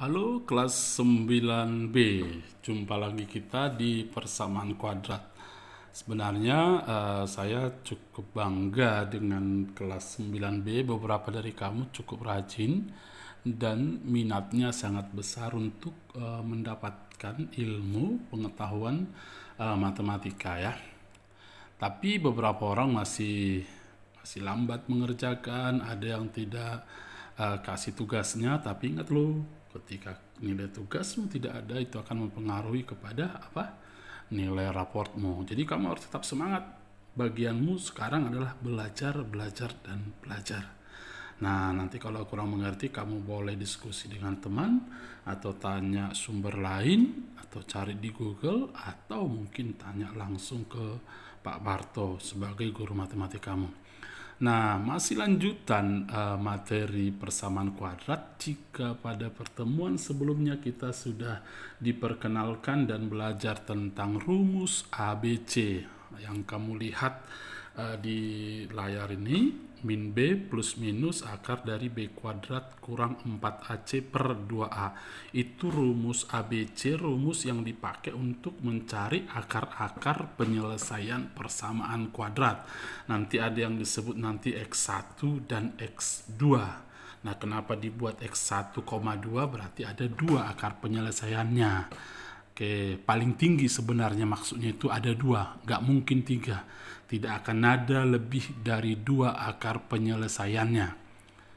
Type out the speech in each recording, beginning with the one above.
Halo kelas 9B, jumpa lagi kita di persamaan kuadrat. Sebenarnya saya cukup bangga dengan kelas 9B, beberapa dari kamu cukup rajin dan minatnya sangat besar untuk mendapatkan ilmu pengetahuan matematika ya. Tapi beberapa orang masih lambat mengerjakan, ada yang tidak kasih tugasnya. Tapi ingat loh, ketika nilai tugasmu tidak ada, itu akan mempengaruhi kepada nilai raportmu. Jadi kamu harus tetap semangat. Bagianmu sekarang adalah belajar, belajar, dan belajar. Nah, nanti kalau kurang mengerti, kamu boleh diskusi dengan teman, atau tanya sumber lain, atau cari di Google, atau mungkin tanya langsung ke Pak Barto sebagai guru matematika kamu. Nah, masih lanjutan materi persamaan kuadrat. Jika pada pertemuan sebelumnya kita sudah diperkenalkan dan belajar tentang rumus ABC yang kamu lihat di layar ini, min B plus minus akar dari B kuadrat kurang 4AC per 2A. Itu rumus ABC, rumus yang dipakai untuk mencari akar-akar penyelesaian persamaan kuadrat. Nanti ada yang disebut nanti X1 dan X2. Nah, kenapa dibuat X1,2? Berarti ada dua akar penyelesaiannya. Oke, paling tinggi sebenarnya maksudnya itu ada dua, nggak mungkin tiga. Tidak akan ada lebih dari dua akar penyelesaiannya.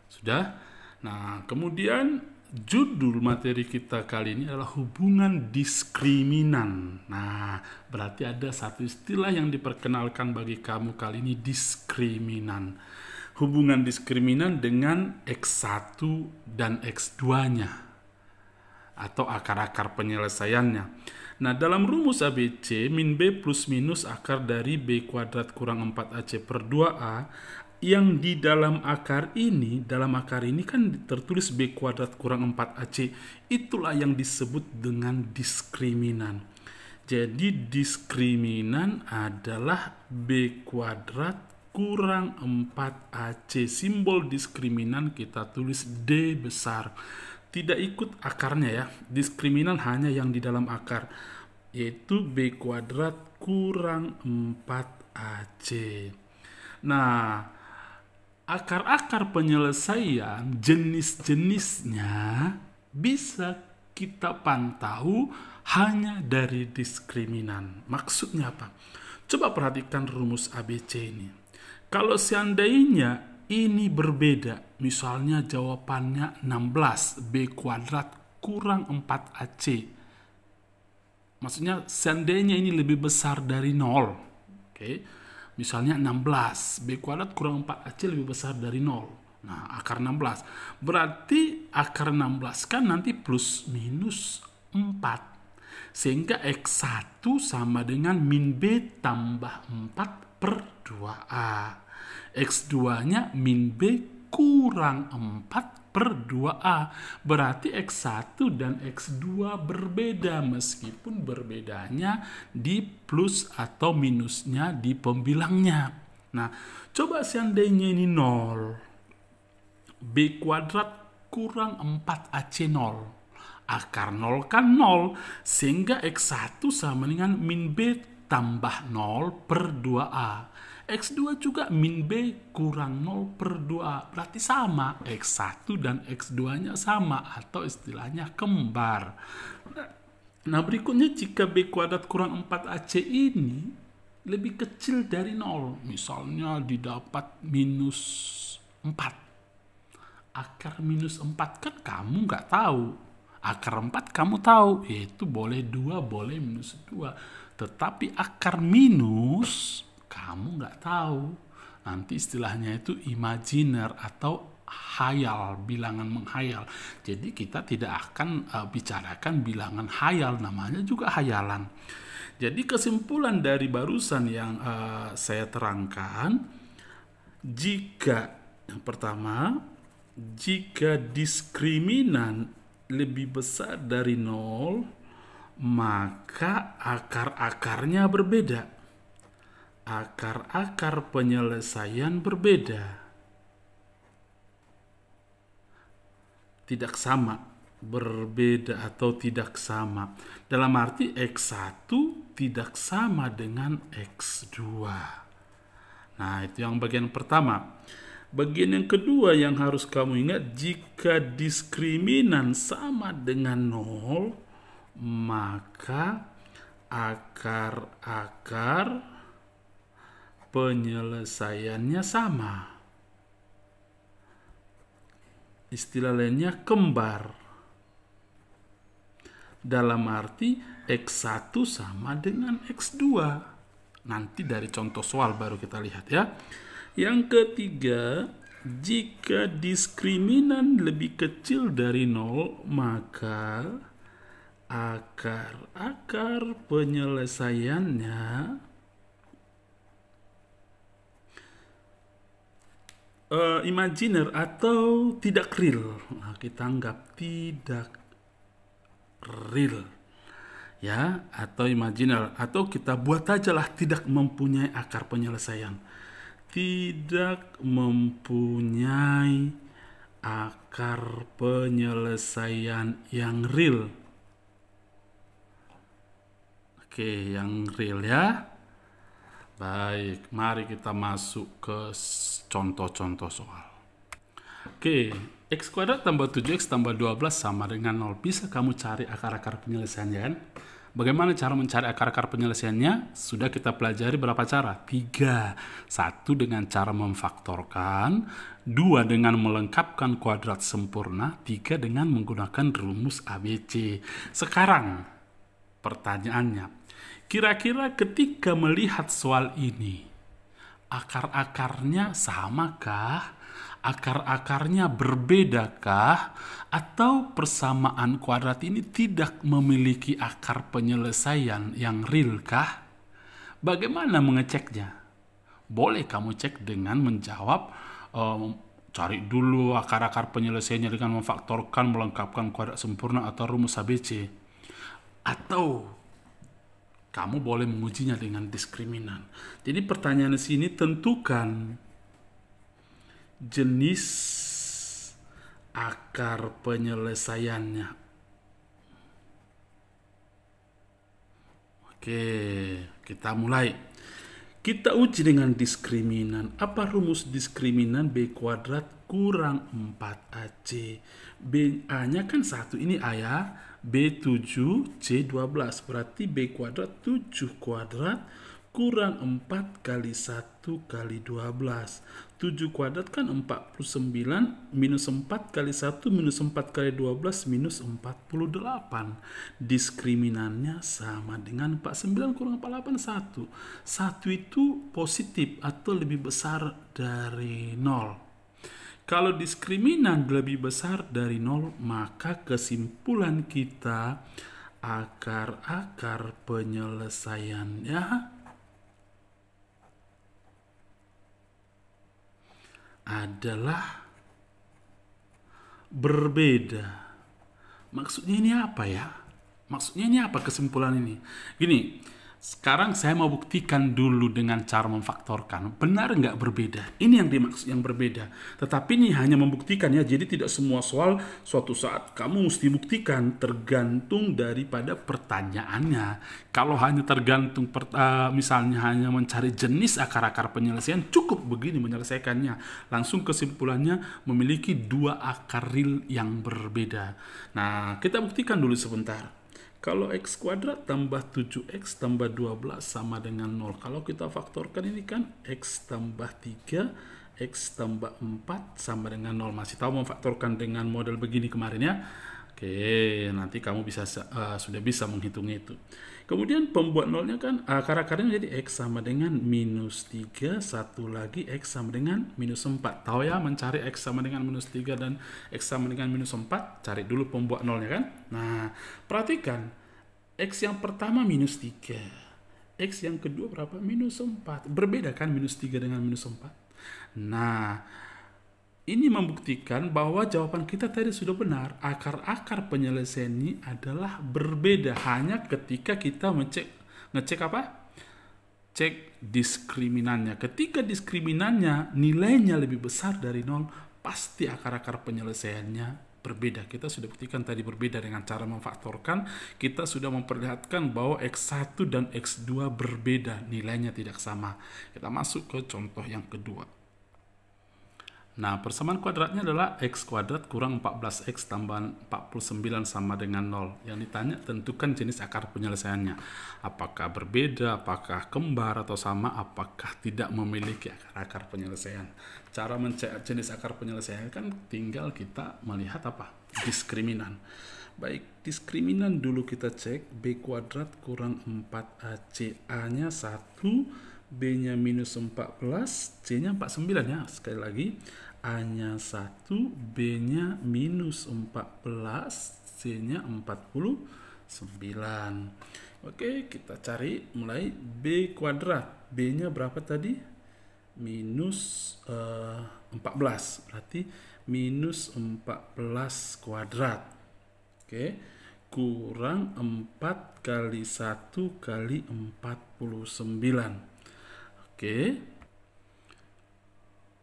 Sudah? Nah, kemudian judul materi kita kali ini adalah hubungan diskriminan. Nah, berarti ada satu istilah yang diperkenalkan bagi kamu kali ini, diskriminan. Hubungan diskriminan dengan X1 dan X2-nya. Atau akar-akar penyelesaiannya. Nah, dalam rumus ABC, min B plus minus akar dari B kuadrat kurang 4AC per 2A, yang di dalam akar ini kan tertulis B kuadrat kurang 4AC, itulah yang disebut dengan diskriminan. Jadi diskriminan adalah B kuadrat kurang 4AC. Simbol diskriminan kita tulis D besar. Tidak ikut akarnya ya. Diskriminan hanya yang di dalam akar, yaitu B kuadrat kurang 4AC. Nah, akar-akar penyelesaian jenis-jenisnya bisa kita pantau hanya dari diskriminan. Maksudnya apa? Coba perhatikan rumus ABC ini. Kalau seandainya ini berbeda, misalnya jawabannya 16, B kuadrat kurang 4AC. Maksudnya seandainya ini lebih besar dari 0. Oke. Misalnya 16, B kuadrat kurang 4AC lebih besar dari 0. Nah, akar 16. Berarti akar 16 kan nanti plus minus 4. Sehingga X1 sama dengan min B tambah 4 per 2A. X2-nya min B kurang 4 per 2A. Berarti X1 dan X2 berbeda, meskipun berbedanya di plus atau minusnya di pembilangnya. Nah, coba seandainya ini 0. B kuadrat kurang 4AC 0. Akar 0 kan 0. Sehingga X1 sama dengan min B tambah 0 per 2A. X2 juga min B kurang 0 per 2A. Berarti sama. X1 dan X2-nya sama, atau istilahnya kembar. Nah, berikutnya jika B kuadrat kurang 4AC ini lebih kecil dari 0. Misalnya didapat minus 4. Akar minus 4 kan kamu nggak tahu. Akar 4 kamu tahu, yaitu boleh 2, boleh minus 2. Tetapi akar minus kamu nggak tahu. Nanti istilahnya itu imajiner atau hayal, bilangan menghayal. Jadi kita tidak akan bicarakan bilangan hayal, namanya juga hayalan. Jadi kesimpulan dari barusan yang saya terangkan, yang pertama, jika diskriminan lebih besar dari 0, maka akar-akarnya berbeda. Akar-akar penyelesaian berbeda. Tidak sama. berbeda atau tidak sama. Dalam arti X1 tidak sama dengan X2. Nah, itu yang bagian pertama. Bagian yang kedua yang harus kamu ingat, jika diskriminan sama dengan 0, maka akar-akar penyelesaiannya sama. Istilah lainnya kembar. Dalam arti X1 sama dengan X2. Nanti dari contoh soal baru kita lihat ya. Yang ketiga, jika diskriminan lebih kecil dari 0, maka akar-akar penyelesaiannya imajiner atau tidak real. Nah, kita anggap tidak real. Ya, atau imajiner, atau kita buat aja lah tidak mempunyai akar penyelesaian. Tidak mempunyai akar penyelesaian yang real. Oke, yang real ya. Baik, mari kita masuk ke contoh-contoh soal. Oke, X kuadrat tambah 7X tambah 12 sama dengan 0. Bisa kamu cari akar-akar penyelesaiannya kan? Bagaimana cara mencari akar-akar penyelesaiannya? Sudah kita pelajari berapa cara? 3. 1 dengan cara memfaktorkan, 2 dengan melengkapkan kuadrat sempurna, 3 dengan menggunakan rumus ABC. Sekarang, pertanyaannya, kira-kira ketika melihat soal ini, akar-akarnya samakah? Akar-akarnya berbedakah? Atau persamaan kuadrat ini tidak memiliki akar penyelesaian yang real kah? Bagaimana mengeceknya? Boleh kamu cek dengan menjawab, cari dulu akar-akar penyelesaiannya dengan memfaktorkan, melengkapkan kuadrat sempurna atau rumus ABC. Atau kamu boleh mengujinya dengan diskriminan. Jadi pertanyaan di sini, tentukan jenis akar penyelesaiannya. Oke, kita mulai. Kita uji dengan diskriminan. Apa rumus diskriminan B kuadrat kurang 4AC? A-nya kan 1, ini A ya. B7, C12. Berarti B kuadrat 7 kuadrat kurang 4 kali 1 kali 12. 7 kuadrat kan 49, minus 4 kali 1 minus 4 kali 12 minus 48. Diskriminannya sama dengan 49 kurang 48, 1. 1 itu positif atau lebih besar dari 0. Kalau diskriminan lebih besar dari 0, maka kesimpulan kita akar-akar penyelesaiannya adalah berbeda. Maksudnya ini apa ya? Maksudnya ini apa kesimpulan ini? Gini, sekarang saya mau buktikan dulu dengan cara memfaktorkan. Benar nggak berbeda? Ini yang dimaksud yang berbeda. Tetapi ini hanya membuktikan ya. Jadi tidak semua soal suatu saat kamu mesti buktikan, tergantung daripada pertanyaannya. Kalau hanya tergantung misalnya hanya mencari jenis akar-akar penyelesaian, cukup begini menyelesaikannya. Langsung kesimpulannya memiliki 2 akar real yang berbeda. Nah, kita buktikan dulu sebentar. Kalau X kuadrat tambah 7X tambah 12 sama dengan 0. Kalau kita faktorkan ini kan X tambah 3, X tambah 4 sama dengan 0. Masih tahu memfaktorkan dengan model begini kemarin ya? Oke, nanti kamu bisa sudah bisa menghitung itu. Kemudian pembuat nolnya kan akar-akarnya menjadi X sama dengan minus 3, satu lagi X sama dengan minus 4. Tahu ya mencari X sama dengan minus 3 dan X sama dengan minus 4, cari dulu pembuat nolnya kan. Nah, perhatikan, X yang pertama minus 3, X yang kedua berapa? Minus 4. Berbeda kan minus 3 dengan minus 4? Nah, ini membuktikan bahwa jawaban kita tadi sudah benar. Akar-akar penyelesaian ini adalah berbeda hanya ketika kita ngecek apa? Cek diskriminannya. Ketika diskriminannya nilainya lebih besar dari 0, pasti akar-akar penyelesaiannya berbeda. Kita sudah buktikan tadi berbeda dengan cara memfaktorkan. Kita sudah memperlihatkan bahwa X1 dan X2 berbeda, nilainya tidak sama. Kita masuk ke contoh yang kedua. Nah, persamaan kuadratnya adalah X kuadrat kurang 14X tambah 49 sama dengan 0. Yang ditanya tentukan jenis akar penyelesaiannya. Apakah berbeda, apakah kembar atau sama, apakah tidak memiliki akar penyelesaian. Cara mencari jenis akar penyelesaian kan tinggal kita melihat apa? Diskriminan. Baik, diskriminan dulu kita cek. B kuadrat kurang 4AC. A-nya 1, B-nya minus 14, C-nya 49 ya. Sekali lagi, A-nya 1, B-nya minus 14, C-nya 49. Oke, kita cari mulai B kuadrat. B-nya berapa tadi? Minus 14. Berarti minus 14 kuadrat. Oke, kurang 4 kali 1 kali 49. Oke,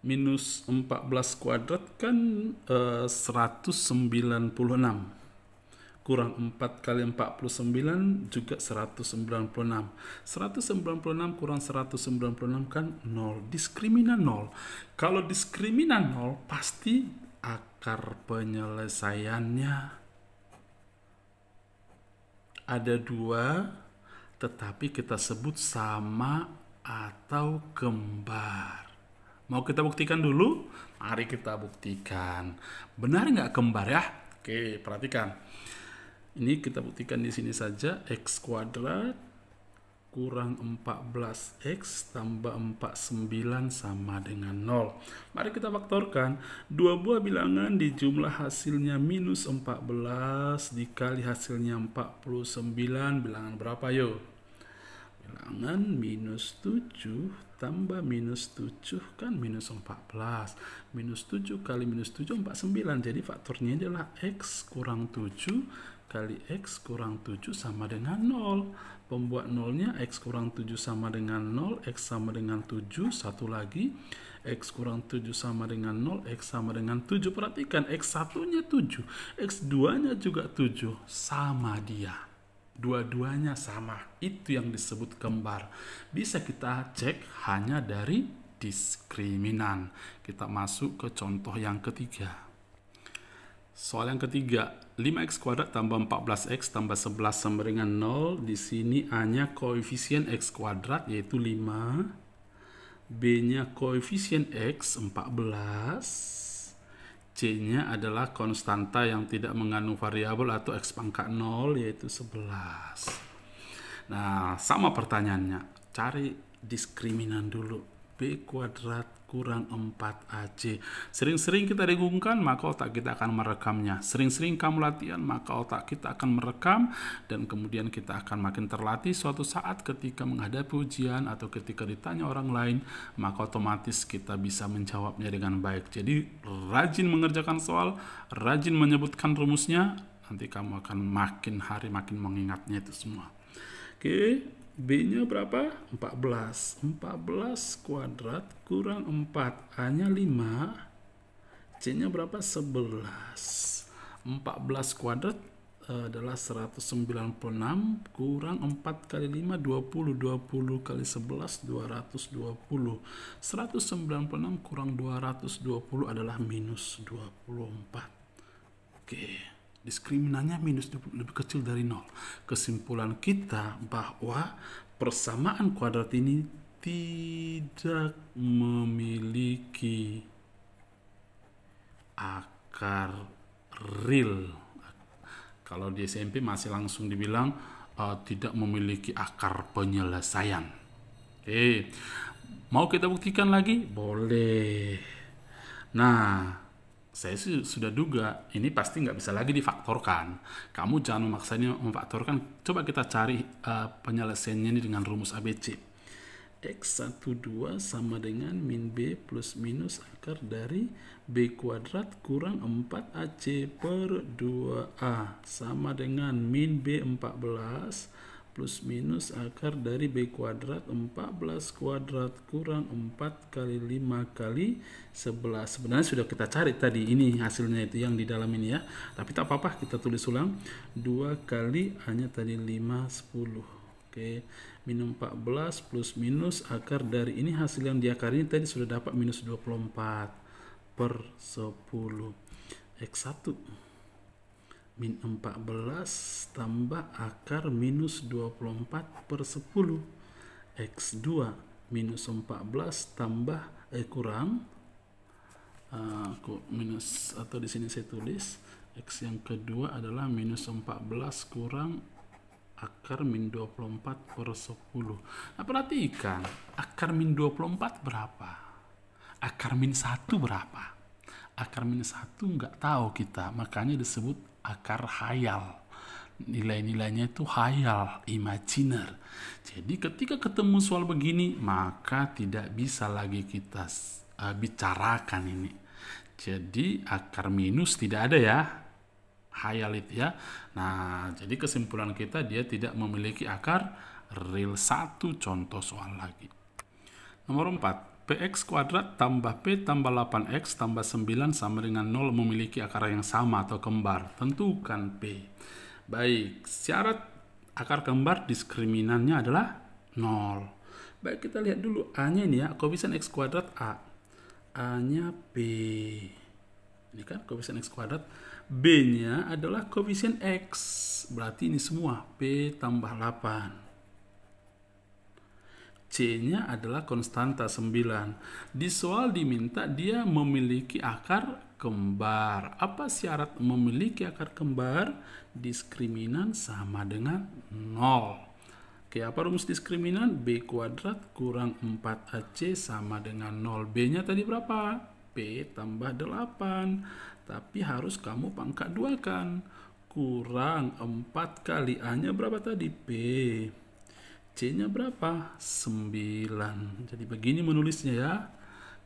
minus 14 kuadrat kan 196, kurang 4 kali 49 juga 196. 196 kurang 196 kan 0. Diskriminan 0. Kalau diskriminan 0 pasti akar penyelesaiannya ada 2, tetapi kita sebut sama atau kembar. Mau kita buktikan dulu? Mari kita buktikan. Benar nggak kembar ya? Oke, perhatikan. Ini kita buktikan di sini saja. X kuadrat kurang 14X tambah 49 sama dengan 0. Mari kita faktorkan. Dua buah bilangan di jumlah hasilnya minus 14 dikali hasilnya 49. Bilangan berapa yuk? Bilangan minus 7 tambah minus 7 kan minus 14. Minus 7 kali minus 7, 49. Jadi faktornya adalah X kurang 7 kali X kurang 7 sama dengan 0. Pembuat nolnya X kurang 7 sama dengan 0, X sama dengan 7. Satu lagi, X kurang 7 sama dengan 0, X sama dengan 7. Perhatikan, X1-nya 7, X2-nya juga 7. Sama dia. Dua-duanya sama. Itu yang disebut kembar. Bisa kita cek hanya dari diskriminan. Kita masuk ke contoh yang ketiga. Soal yang ketiga, 5X kuadrat tambah 14X tambah 11 sama dengan 0. Di sini A-nya koefisien X kuadrat yaitu 5. B-nya koefisien X 14. C-nya adalah konstanta yang tidak mengandung variabel atau X pangkat 0 yaitu 11. Nah, sama pertanyaannya. Cari diskriminan dulu. B kuadrat kurang 4AC. Sering-sering kita dengungkan, maka otak kita akan merekamnya. Sering-sering kamu latihan, maka otak kita akan merekam, dan kemudian kita akan makin terlatih. Suatu saat ketika menghadapi ujian atau ketika ditanya orang lain, maka otomatis kita bisa menjawabnya dengan baik. Jadi rajin mengerjakan soal, rajin menyebutkan rumusnya, nanti kamu akan makin hari makin mengingatnya itu semua. Oke, B-nya berapa? 14. 14 kuadrat kurang 4. A-nya 5. C-nya berapa? 11. 14 kuadrat adalah 196 kurang 4 kali 5, 20. 20 kali 11, 220. 196 kurang 220 adalah minus 24. Oke. Diskriminannya minus 20, lebih kecil dari 0. Kesimpulan kita bahwa persamaan kuadrat ini tidak memiliki akar real. Kalau di SMP masih langsung dibilang tidak memiliki akar penyelesaian. Oke. Mau kita buktikan lagi? Boleh. Nah, saya sudah duga ini pasti nggak bisa lagi difaktorkan. Kamu jangan memaksanya memfaktorkan. Coba kita cari penyelesaiannya ini dengan rumus ABC. X12 sama dengan min B plus minus akar dari B kuadrat kurang 4AC per 2A sama dengan min B 14 plus minus akar dari B kuadrat 14 kuadrat kurang 4 kali 5 kali 11. Sebenarnya sudah kita cari tadi, ini hasilnya itu yang di dalam ini ya. Tapi tak apa-apa, kita tulis ulang. 2 kali hanya tadi 5, 10. Oke, minus 14 plus minus akar dari ini hasil yang diakar ini tadi sudah dapat minus 24 per 10. X1 min 14 tambah akar minus 24 per 10. X2 minus 14 tambah kurang minus, atau di sini saya tulis X yang kedua adalah minus 14 kurang akar min 24 per 10. Nah, perhatikan, akar min 24 berapa? Akar min 1 berapa? Akar min 1 nggak tahu kita, makanya disebut akar hayal. Nilai-nilainya itu hayal, imajiner. Jadi ketika ketemu soal begini, maka tidak bisa lagi kita bicarakan ini. Jadi akar minus tidak ada ya, hayal itu ya. Nah, jadi kesimpulan kita dia tidak memiliki akar real. 1 contoh soal lagi. Nomor 4. Px kuadrat tambah P tambah 8X tambah 9 sama dengan 0 memiliki akar yang sama atau kembar. Tentukan P. Baik, syarat akar kembar diskriminannya adalah 0. Baik, kita lihat dulu A-nya ini ya, koefisien X kuadrat A. A-nya P. Ini kan koefisien X kuadrat. B-nya adalah koefisien X. Berarti ini semua P tambah 8. C-nya adalah konstanta 9. Di soal diminta dia memiliki akar kembar. Apa syarat memiliki akar kembar? Diskriminan sama dengan 0. Oke, apa rumus diskriminan? B kuadrat kurang 4AC sama dengan 0. B-nya tadi berapa? P tambah 8. Tapi harus kamu pangkat 2 kan. Kurang 4 kali A-nya berapa tadi? P. C-nya berapa? 9. Jadi begini menulisnya ya.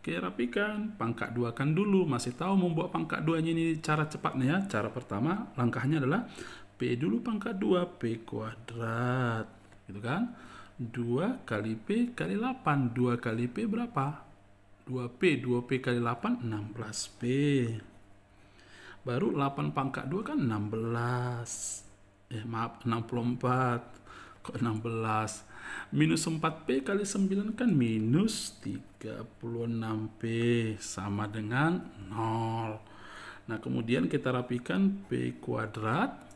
Oke, rapikan. Pangkat 2 kan dulu. Masih tahu membuat pangkat 2-nya ini cara cepatnya ya. Cara pertama, langkahnya adalah P dulu pangkat 2. P kuadrat. Gitu kan? 2 kali P kali 8. 2 kali P berapa? 2P. 2P kali 8, 16P. Baru 8 pangkat 2 kan 16. Maaf, 64. Kok 16? Minus 4P kali 9 kan minus 36P sama dengan 0. Nah, kemudian kita rapikan P kuadrat.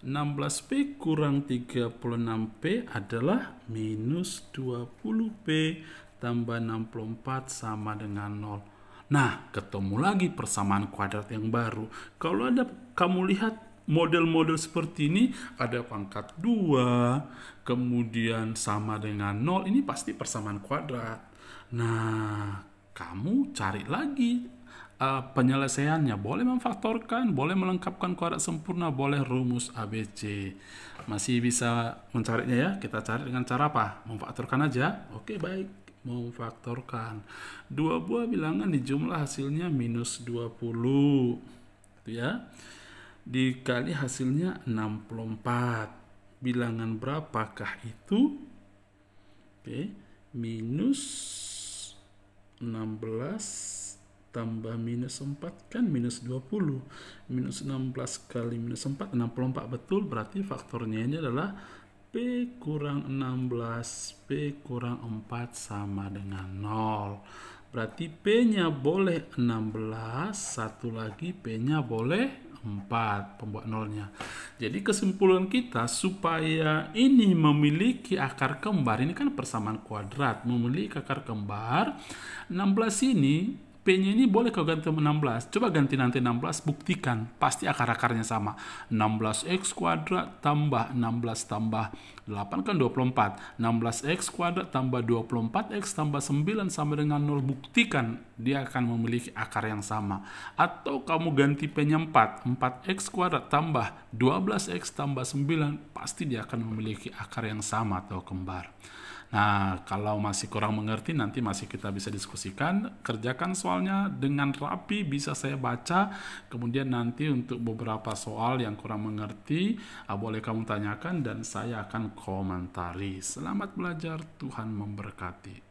16P kurang 36P adalah minus 20P tambah 64 sama dengan 0. Nah, ketemu lagi persamaan kuadrat yang baru. Kalau ada kamu lihat model-model seperti ini, ada pangkat 2, kemudian sama dengan 0, ini pasti persamaan kuadrat. Nah, kamu cari lagi penyelesaiannya. Boleh memfaktorkan, boleh melengkapkan kuadrat sempurna, boleh rumus ABC. Masih bisa mencarinya ya. Kita cari dengan cara apa? Memfaktorkan aja. Oke, baik. Memfaktorkan. 2 buah bilangan dijumlah hasilnya minus 20. Itu ya. Dikali hasilnya 64. Bilangan berapakah itu? Oke, minus 16 tambah minus 4 kan minus 20. Minus 16 kali minus 4, 64 betul. Berarti faktornya ini adalah P kurang 16, P kurang 4 sama dengan 0. Berarti P-nya boleh 16, satu lagi P-nya boleh 4, pembuat nolnya. Jadi kesimpulan kita, supaya ini memiliki akar kembar, ini kan persamaan kuadrat, memiliki akar kembar, 16 ini, P-nya ini boleh kau ganti 16. Coba ganti nanti 16, buktikan. Pasti akar-akarnya sama. 16x kuadrat tambah 16 tambah 8 kan 24. 16x kuadrat tambah 24x tambah 9 sama dengan 0. Buktikan dia akan memiliki akar yang sama. Atau kamu ganti P-nya 4. 4x kuadrat tambah 12x tambah 9. Pasti dia akan memiliki akar yang sama atau kembar. Nah, kalau masih kurang mengerti nanti masih kita bisa diskusikan. Kerjakan soalnya dengan rapi, bisa saya baca. Kemudian nanti untuk beberapa soal yang kurang mengerti, boleh kamu tanyakan dan saya akan komentari. Selamat belajar, Tuhan memberkati.